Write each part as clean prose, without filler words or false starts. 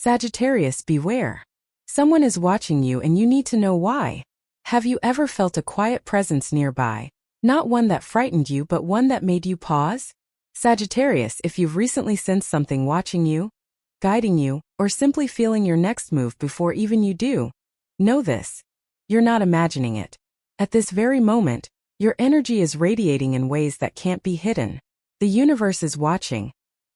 Sagittarius, beware. Someone is watching you and you need to know why. Have you ever felt a quiet presence nearby? Not one that frightened you, but one that made you pause? Sagittarius, if you've recently sensed something watching you, guiding you, or simply feeling your next move before even you do, know this. You're not imagining it. At this very moment, your energy is radiating in ways that can't be hidden. The universe is watching.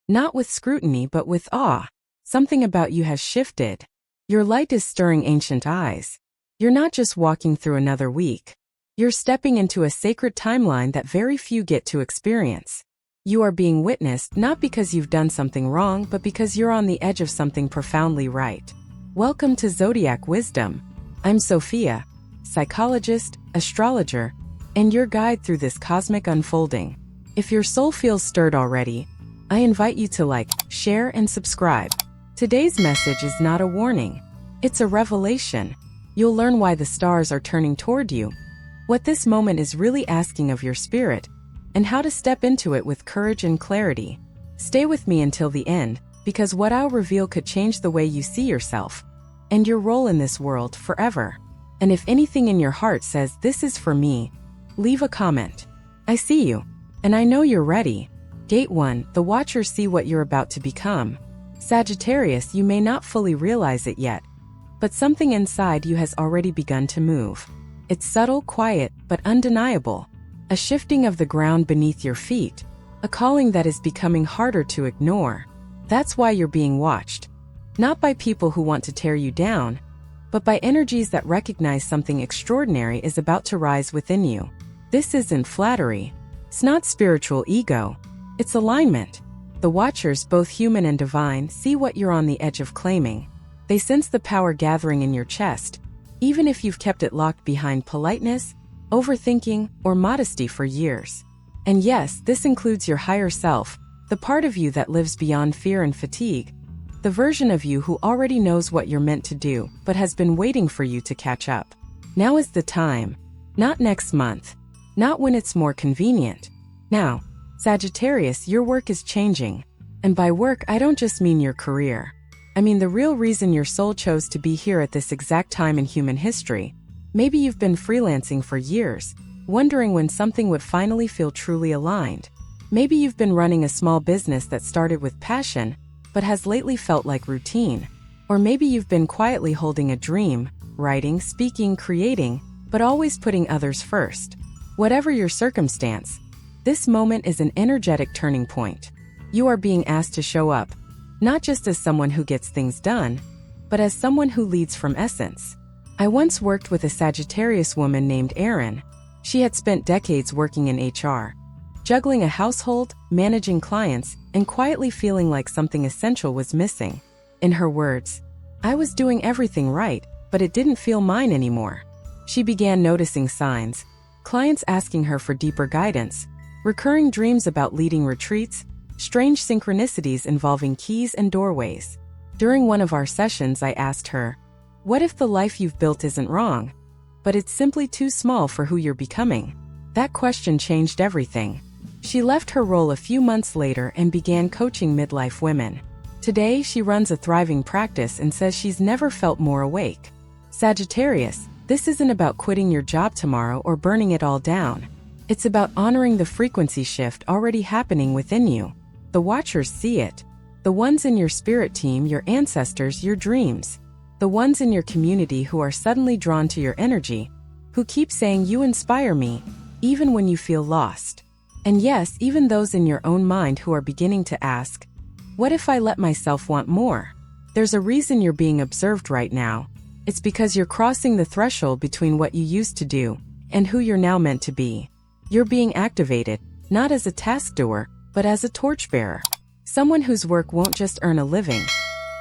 Not with scrutiny but with awe. Something about you has shifted. Your light is stirring ancient eyes. You're not just walking through another week. You're stepping into a sacred timeline that very few get to experience. You are being witnessed not because you've done something wrong, but because you're on the edge of something profoundly right. Welcome to Zodiac Wisdom. I'm Sophia, psychologist, astrologer, and your guide through this cosmic unfolding. If your soul feels stirred already, I invite you to like, share, and subscribe. Today's message is not a warning. It's a revelation. You'll learn why the stars are turning toward you, what this moment is really asking of your spirit, and how to step into it with courage and clarity. Stay with me until the end, because what I'll reveal could change the way you see yourself and your role in this world forever. And if anything in your heart says this is for me, leave a comment. I see you, and I know you're ready. Gate 1, the Watchers see what you're about to become. Sagittarius, you may not fully realize it yet, but something inside you has already begun to move. It's subtle, quiet, but undeniable. A shifting of the ground beneath your feet, a calling that is becoming harder to ignore. That's why you're being watched. Not by people who want to tear you down, but by energies that recognize something extraordinary is about to rise within you. This isn't flattery. It's not spiritual ego. It's alignment. The Watchers, both human and divine, see what you're on the edge of claiming. They sense the power gathering in your chest, even if you've kept it locked behind politeness, overthinking, or modesty for years. And yes, this includes your higher self, the part of you that lives beyond fear and fatigue, the version of you who already knows what you're meant to do, but has been waiting for you to catch up. Now is the time. Not next month. Not when it's more convenient. Now. Sagittarius, your work is changing. And by work, I don't just mean your career. I mean the real reason your soul chose to be here at this exact time in human history. Maybe you've been freelancing for years, wondering when something would finally feel truly aligned. Maybe you've been running a small business that started with passion, but has lately felt like routine. Or maybe you've been quietly holding a dream, writing, speaking, creating, but always putting others first. Whatever your circumstance, this moment is an energetic turning point. You are being asked to show up, not just as someone who gets things done, but as someone who leads from essence. I once worked with a Sagittarius woman named Erin. She had spent decades working in HR, juggling a household, managing clients, and quietly feeling like something essential was missing. In her words, I was doing everything right, but it didn't feel mine anymore. She began noticing signs, clients asking her for deeper guidance, recurring dreams about leading retreats, strange synchronicities involving keys and doorways. During one of our sessions, I asked her, what if the life you've built isn't wrong, but it's simply too small for who you're becoming? That question changed everything. She left her role a few months later and began coaching midlife women. Today, she runs a thriving practice and says she's never felt more awake. Sagittarius, this isn't about quitting your job tomorrow or burning it all down. It's about honoring the frequency shift already happening within you. The Watchers see it. The ones in your spirit team, your ancestors, your dreams. The ones in your community who are suddenly drawn to your energy, who keep saying you inspire me, even when you feel lost. And yes, even those in your own mind who are beginning to ask, what if I let myself want more? There's a reason you're being observed right now. It's because you're crossing the threshold between what you used to do and who you're now meant to be. You're being activated, not as a task doer, but as a torchbearer. Someone whose work won't just earn a living,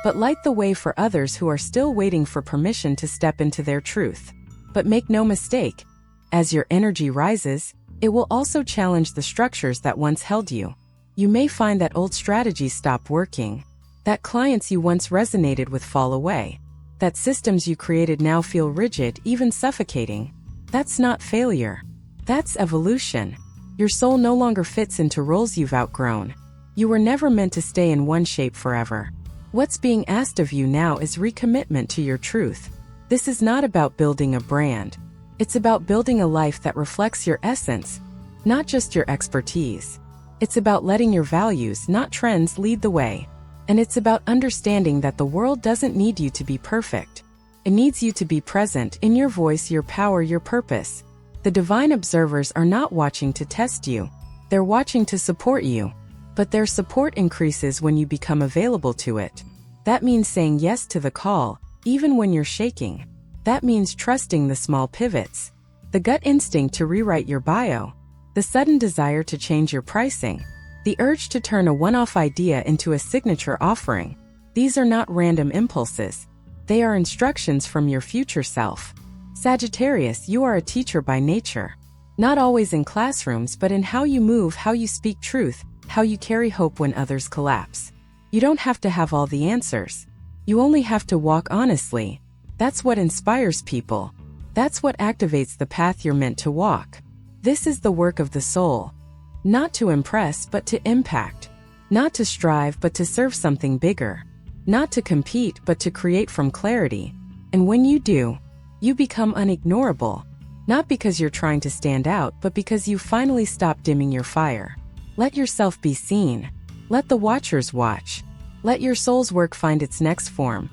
but light the way for others who are still waiting for permission to step into their truth. But make no mistake, as your energy rises, it will also challenge the structures that once held you. You may find that old strategies stop working, that clients you once resonated with fall away, that systems you created now feel rigid, even suffocating. That's not failure. That's evolution. Your soul no longer fits into roles you've outgrown. You were never meant to stay in one shape forever. What's being asked of you now is recommitment to your truth. This is not about building a brand. It's about building a life that reflects your essence, not just your expertise. It's about letting your values, not trends, lead the way. And it's about understanding that the world doesn't need you to be perfect. It needs you to be present in your voice, your power, your purpose. The divine observers are not watching to test you. They're watching to support you. But their support increases when you become available to it. That means saying yes to the call, even when you're shaking. That means trusting the small pivots. The gut instinct to rewrite your bio. The sudden desire to change your pricing. The urge to turn a one-off idea into a signature offering. These are not random impulses. They are instructions from your future self. Sagittarius, you are a teacher by nature. Not always in classrooms, but in how you move, how you speak truth, how you carry hope when others collapse. You don't have to have all the answers. You only have to walk honestly. That's what inspires people. That's what activates the path you're meant to walk. This is the work of the soul. Not to impress, but to impact. Not to strive, but to serve something bigger. Not to compete, but to create from clarity. And when you do, you become unignorable. Not because you're trying to stand out, but because you finally stop dimming your fire. Let yourself be seen. Let the watchers watch. Let your soul's work find its next form.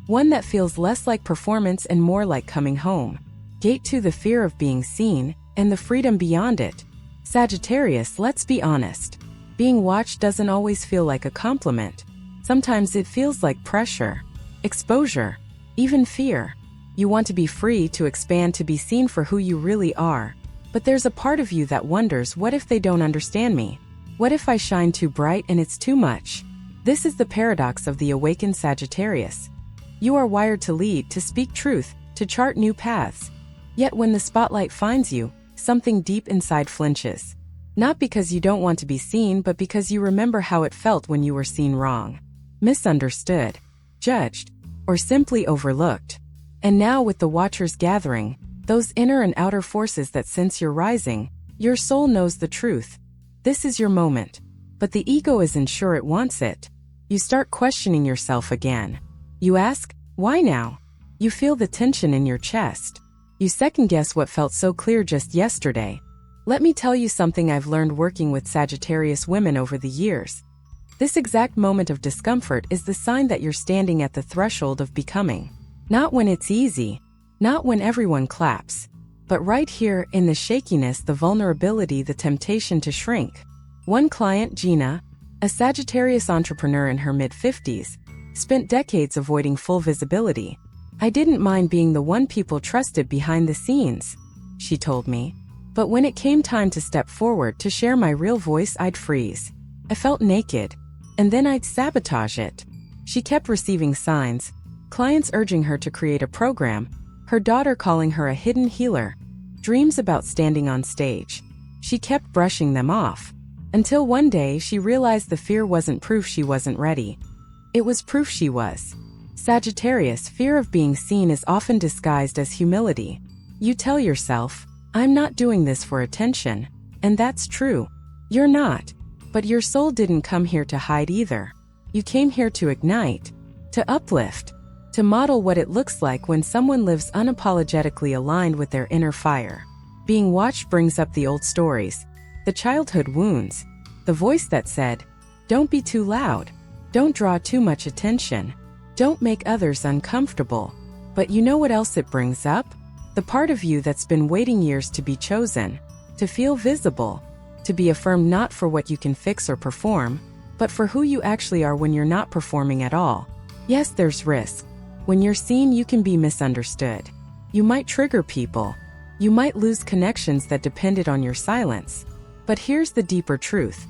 One that feels less like performance and more like coming home. Gate to the fear of being seen, and the freedom beyond it. Sagittarius, let's be honest. Being watched doesn't always feel like a compliment. Sometimes it feels like pressure, exposure, even fear. You want to be free, to expand, to be seen for who you really are. But there's a part of you that wonders, what if they don't understand me? What if I shine too bright and it's too much? This is the paradox of the awakened Sagittarius. You are wired to lead, to speak truth, to chart new paths. Yet when the spotlight finds you, something deep inside flinches. Not because you don't want to be seen, but because you remember how it felt when you were seen wrong, misunderstood, judged, or simply overlooked. And now, with the watchers gathering, those inner and outer forces that sense you're rising, your soul knows the truth. This is your moment. But the ego isn't sure it wants it. You start questioning yourself again. You ask, why now? You feel the tension in your chest. You second-guess what felt so clear just yesterday. Let me tell you something I've learned working with Sagittarius women over the years. This exact moment of discomfort is the sign that you're standing at the threshold of becoming. Not when it's easy, not when everyone claps, but right here, in the shakiness, the vulnerability, the temptation to shrink. One client, Gina, a Sagittarius entrepreneur in her mid-50s, spent decades avoiding full visibility. I didn't mind being the one people trusted behind the scenes, she told me. But when it came time to step forward to share my real voice, I'd freeze. I felt naked, and then I'd sabotage it. She kept receiving signs, clients urging her to create a program, her daughter calling her a hidden healer, dreams about standing on stage. She kept brushing them off, until one day she realized the fear wasn't proof she wasn't ready. It was proof she was. Sagittarius, fear of being seen is often disguised as humility. You tell yourself, I'm not doing this for attention, and that's true. You're not. But your soul didn't come here to hide either. You came here to ignite, to uplift, to model what it looks like when someone lives unapologetically aligned with their inner fire. Being watched brings up the old stories, the childhood wounds, the voice that said, don't be too loud, don't draw too much attention, don't make others uncomfortable. But you know what else it brings up? The part of you that's been waiting years to be chosen, to feel visible, to be affirmed not for what you can fix or perform, but for who you actually are when you're not performing at all. Yes, there's risk. When you're seen, you can be misunderstood. You might trigger people. You might lose connections that depended on your silence. But here's the deeper truth.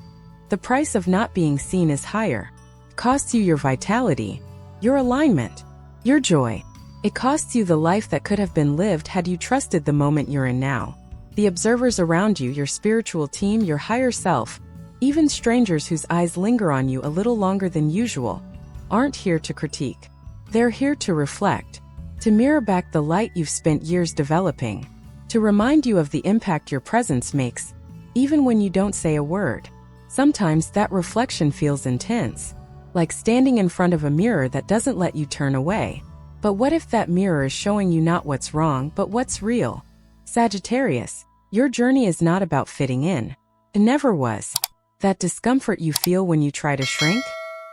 The price of not being seen is higher. It costs you your vitality, your alignment, your joy. It costs you the life that could have been lived had you trusted the moment you're in now. The observers around you, your spiritual team, your higher self, even strangers whose eyes linger on you a little longer than usual, aren't here to critique. They're here to reflect, to mirror back the light you've spent years developing, to remind you of the impact your presence makes, even when you don't say a word. Sometimes that reflection feels intense. like standing in front of a mirror that doesn't let you turn away. But what if that mirror is showing you not what's wrong, but what's real? Sagittarius, your journey is not about fitting in. It never was. That discomfort you feel when you try to shrink?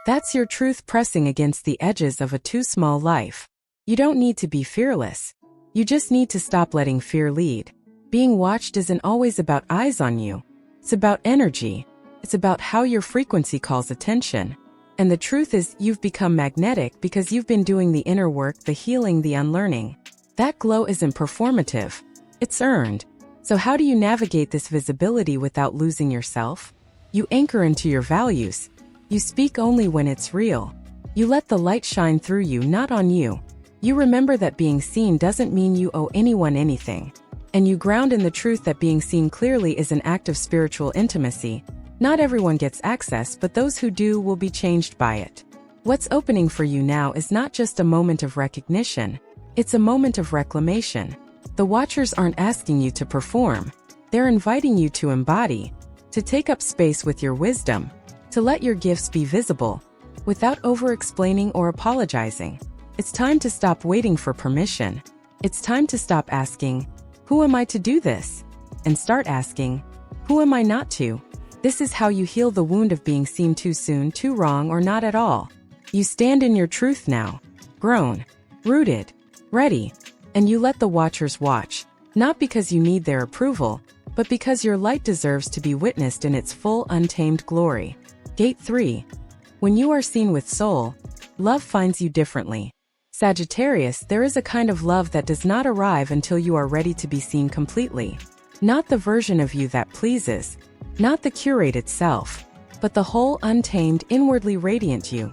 That's your truth pressing against the edges of a too small life. You don't need to be fearless. You just need to stop letting fear lead. Being watched isn't always about eyes on you. It's about energy. It's about how your frequency calls attention. And the truth is, you've become magnetic because you've been doing the inner work, the healing, the unlearning. That glow isn't performative. It's earned. So how do you navigate this visibility without losing yourself? You anchor into your values. You speak only when it's real. You let the light shine through you, not on you. You remember that being seen doesn't mean you owe anyone anything. And you ground in the truth that being seen clearly is an act of spiritual intimacy. Not everyone gets access, but those who do will be changed by it. What's opening for you now is not just a moment of recognition. It's a moment of reclamation. The watchers aren't asking you to perform. They're inviting you to embody, to take up space with your wisdom, to let your gifts be visible, without over-explaining or apologizing. It's time to stop waiting for permission. It's time to stop asking, "Who am I to do this?" and start asking, "Who am I not to?" This is how you heal the wound of being seen too soon, too wrong, or not at all. You stand in your truth now, grown, rooted, ready, and you let the watchers watch, not because you need their approval, but because your light deserves to be witnessed in its full, untamed glory. Gate 3. When you are seen with soul, love finds you differently. Sagittarius, there is a kind of love that does not arrive until you are ready to be seen completely. Not the version of you that pleases, not the curated self, but the whole, untamed, inwardly radiant you.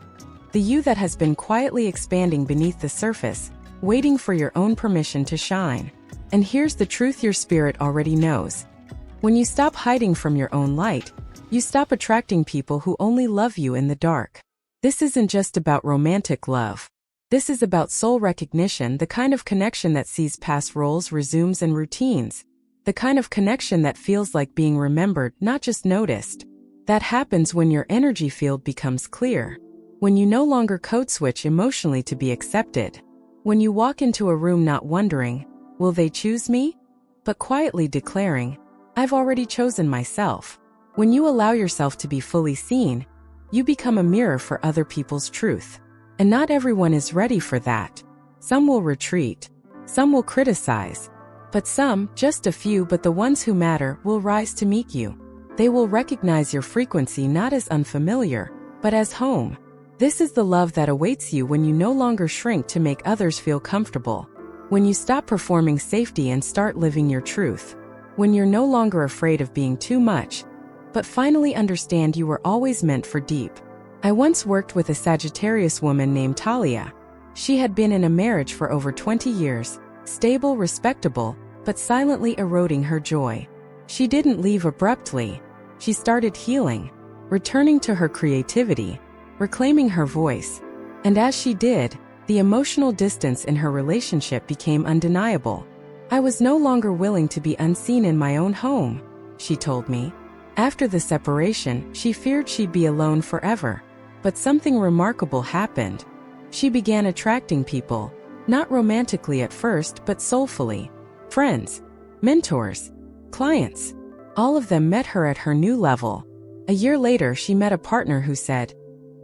The you that has been quietly expanding beneath the surface, waiting for your own permission to shine. And here's the truth your spirit already knows. When you stop hiding from your own light, you stop attracting people who only love you in the dark. This isn't just about romantic love. This is about soul recognition, the kind of connection that sees past roles, resumes, and routines. The kind of connection that feels like being remembered, not just noticed. That happens when your energy field becomes clear. When you no longer code switch emotionally to be accepted. When you walk into a room not wondering, "Will they choose me?" but quietly declaring, "I've already chosen myself." When you allow yourself to be fully seen, you become a mirror for other people's truth. And not everyone is ready for that. Some will retreat. Some will criticize. But some, just a few, but the ones who matter, will rise to meet you. They will recognize your frequency not as unfamiliar, but as home. This is the love that awaits you when you no longer shrink to make others feel comfortable. When you stop performing safety and start living your truth. When you're no longer afraid of being too much, but finally understand you were always meant for deep. I once worked with a Sagittarius woman named Talia. She had been in a marriage for over 20 years, stable, respectable, but silently eroding her joy. She didn't leave abruptly. She started healing, returning to her creativity, reclaiming her voice. And as she did, the emotional distance in her relationship became undeniable. "I was no longer willing to be unseen in my own home," she told me. After the separation, she feared she'd be alone forever. But something remarkable happened. She began attracting people, not romantically at first, but soulfully. Friends, mentors, clients. All of them met her at her new level. A year later, she met a partner who said,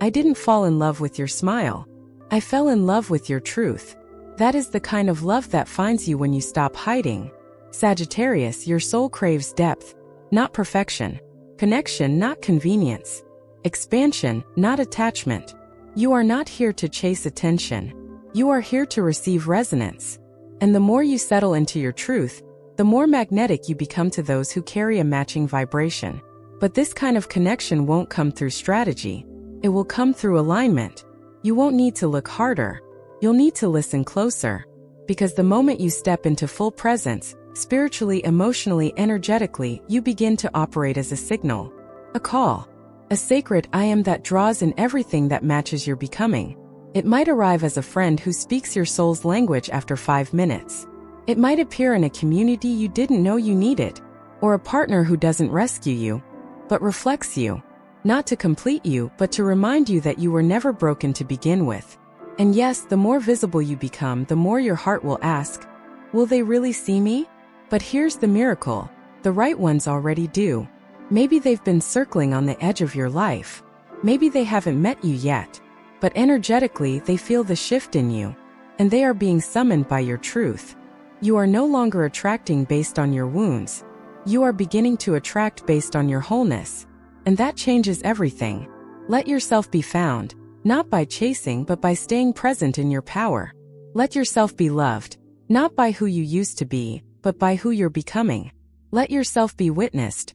"I didn't fall in love with your smile. I fell in love with your truth." That is the kind of love that finds you when you stop hiding. Sagittarius, your soul craves depth, not perfection. Connection, not convenience. Expansion, not attachment. You are not here to chase attention. You are here to receive resonance. And the more you settle into your truth, the more magnetic you become to those who carry a matching vibration. But this kind of connection won't come through strategy. It will come through alignment. You won't need to look harder. You'll need to listen closer. Because the moment you step into full presence, spiritually, emotionally, energetically, you begin to operate as a signal. A call. A sacred I am that draws in everything that matches your becoming. It might arrive as a friend who speaks your soul's language after 5 minutes. It might appear in a community you didn't know you needed. Or a partner who doesn't rescue you, but reflects you. Not to complete you, but to remind you that you were never broken to begin with. And yes, the more visible you become, the more your heart will ask, will they really see me? But here's the miracle. The right ones already do. Maybe they've been circling on the edge of your life. Maybe they haven't met you yet. But energetically, they feel the shift in you. And they are being summoned by your truth. You are no longer attracting based on your wounds. You are beginning to attract based on your wholeness. And that changes everything. Let yourself be found, not by chasing but by staying present in your power. Let yourself be loved, not by who you used to be, but by who you're becoming. Let yourself be witnessed,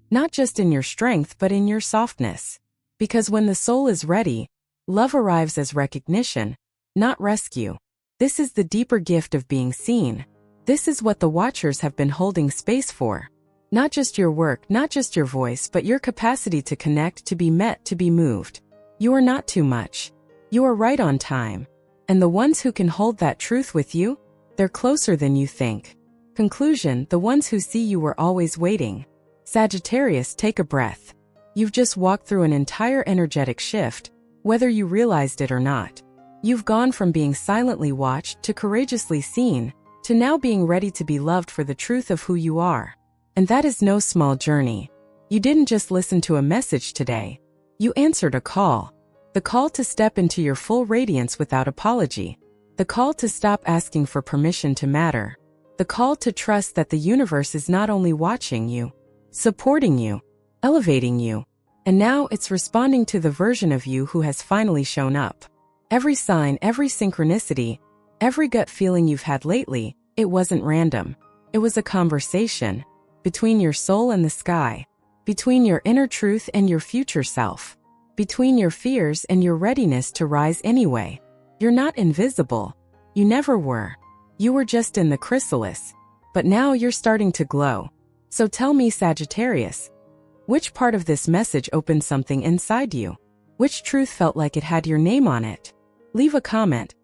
not just in your strength but in your softness. Because when the soul is ready, love arrives as recognition, not rescue. This is the deeper gift of being seen. This is what the watchers have been holding space for. Not just your work, not just your voice, but your capacity to connect, to be met, to be moved. You are not too much. You are right on time. And the ones who can hold that truth with you, they're closer than you think. Conclusion: the ones who see you were always waiting. Sagittarius, take a breath. You've just walked through an entire energetic shift, whether you realized it or not. You've gone from being silently watched to courageously seen, to now being ready to be loved for the truth of who you are. And that is no small journey. You didn't just listen to a message today. You answered a call. The call to step into your full radiance without apology. The call to stop asking for permission to matter. The call to trust that the universe is not only watching you, supporting you, elevating you, and now it's responding to the version of you who has finally shown up. Every sign, every synchronicity, every gut feeling you've had lately, it wasn't random. It was a conversation. Between your soul and the sky. Between your inner truth and your future self. Between your fears and your readiness to rise anyway. You're not invisible. You never were. You were just in the chrysalis. But now you're starting to glow. So tell me, Sagittarius, which part of this message opened something inside you? Which truth felt like it had your name on it? Leave a comment.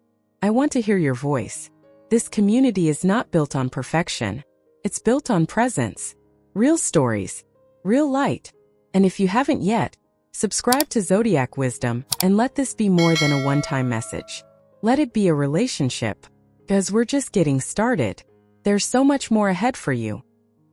I want to hear your voice. This community is not built on perfection. It's built on presence. Real stories. Real light. And if you haven't yet, subscribe to Zodiac Wisdom and let this be more than a one-time message. Let it be a relationship. Because we're just getting started. There's so much more ahead for you.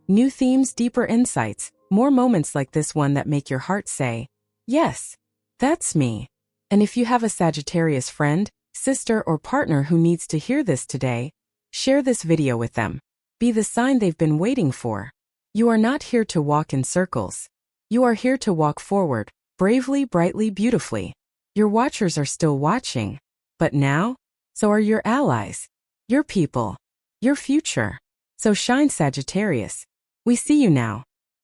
New themes, deeper insights, more moments like this one that make your heart say, yes, that's me. And if you have a Sagittarius friend, sister, or partner who needs to hear this today, share this video with them. Be the sign they've been waiting for. You are not here to walk in circles. You are here to walk forward, bravely, brightly, beautifully. Your watchers are still watching. But now, so are your allies, your people, your future. So shine, Sagittarius. We see you now.